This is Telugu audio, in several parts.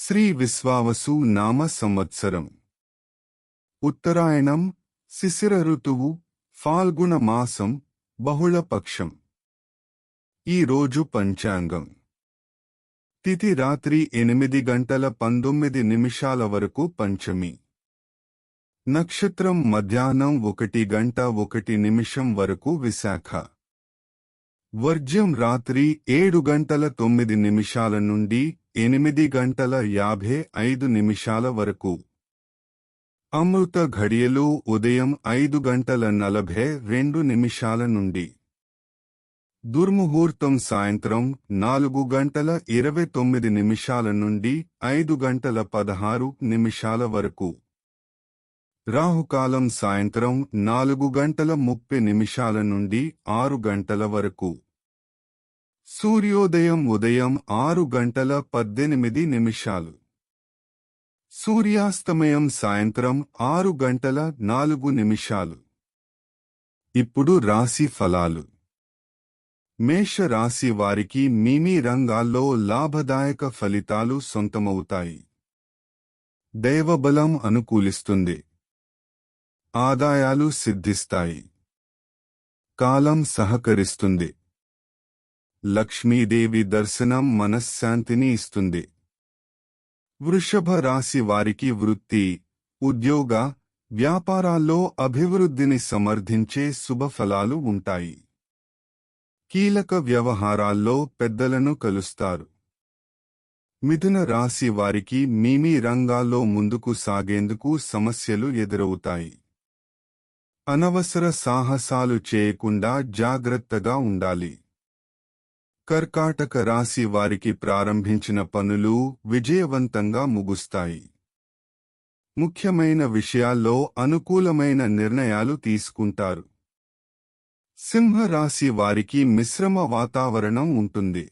శ్రీ విశ్వావసు నామ సంవత్సరం ఉత్తరాయణం శిశిర ఋతువు ఫాల్గుణ మాసం బహుళపక్షం. ఈ రోజు పంచాంగం. తిథి రాత్రి 8:19 వరకు పంచమి. నక్షత్రం మధ్యాహ్నం 1:01 వరకు విశాఖ. వర్జ్యం రాత్రి 7:09 నుండి 8:55 వరకు. అమృత ఘడియలు ఉదయం 5:42 నుండి. దుర్ముహూర్తం సాయంత్రం 4:29 నుండి 5:16 వరకు. రాహుకాలం సాయంత్రం 4:30 నుండి 6 వరకు. సూర్యోదయం ఉదయం 6:18. సూర్యాస్తమయం సాయంత్రం 6:04. ఇప్పుడు రాశి ఫలాలు. మేష రాశి వారికి మీ రంగాల్లో లాభదాయక ఫలితాలు సొంతమవుతాయి. దైవబలం అనుకూలిస్తుంది. ఆదాయాలు సిద్ధిస్తాయి. కాలం సహకరిస్తుంది. లక్ష్మీదేవి దర్శనం మనశ్శాంతిని ఇస్తుంది. వృషభ రాశి వారికి వృత్తి, ఉద్యోగ, వ్యాపారాల్లో అభివృద్ధిని సమర్థించే శుభఫలాలు ఉంటాయి. కీలక వ్యవహారాల్లో పెద్దలను కలుస్తారు. మిథున రాశి వారికి మీ రంగాల్లో ముందుకు సాగేందుకు సమస్యలు ఎదురవుతాయి. అనవసర సాహసాలు చేయకుండా జాగ్రత్తగా ఉండాలి. కర్కాటక రాశి వారికి ప్రారంభించిన పనులు విజయవంతంగా ముగుస్తాయి. ముఖ్యమైన విషయాల్లో అనుకూలమైన నిర్ణయాలు తీసుకుంటారు. సింహ రాశి వారికి మిశ్రమ వాతావరణం ఉంటుంది.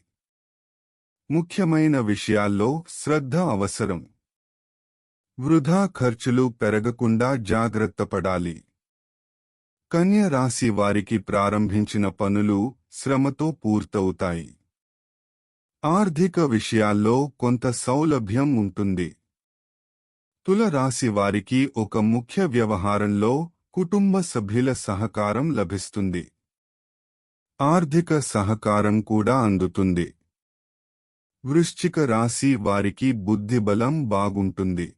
ముఖ్యమైన విషయాల్లో శ్రద్ధ అవసరం. వృధా ఖర్చులు పెరగకుండా జాగ్రత్తపడాలి. కన్య రాశి వారికి ప్రారంభించిన పనులు శ్రమతో పూర్తవుతాయి. ఆర్థిక విషయాల్లో కొంత సౌలభ్యం ఉంటుంది. తుల రాశి వారికి ఒక ముఖ్య వ్యవహారంలో కుటుంబ సభ్యుల సహకారం లభిస్తుంది. ఆర్థిక సహకారం కూడా అందుతుంది. వృశ్చిక రాశి వారికి బుద్ధిబలం బాగుంటుంది.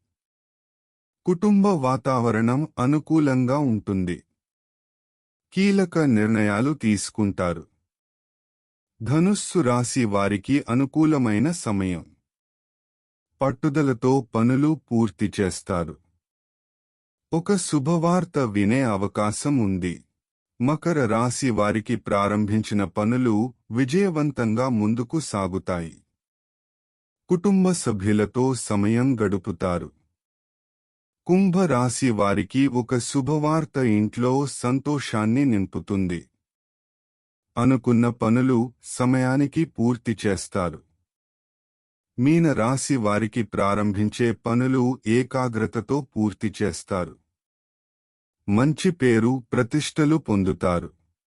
కుటుంబ వాతావరణం అనుకూలంగా ఉంటుంది. కీలక నిర్ణయాలు తీసుకుంటారు. ధనుస్సు రాశి వారికి అనుకూలమైన సమయం. పట్టుదలతో పనులు పూర్తి చేస్తారు. ఒక శుభవార్త వినే అవకాశం ఉంది. మకర రాశి వారికి ప్రారంభించిన పనులు విజయవంతంగా ముందుకు సాగుతాయి. కుటుంబ సభ్యులతో సమయం గడుపుతారు. కుంభ రాశి వారికి ఒక శుభవార్త ఇంట్లో సంతోషాన్ని నింపుతుంది. అనుకున్న పనులు సమయానికి పూర్తి చేస్తారు. మీన రాశి వారికి ప్రారంభించే పనులు ఏకాగ్రతతో పూర్తి చేస్తారు. మంచి పేరు ప్రతిష్టలు పొందుతారు.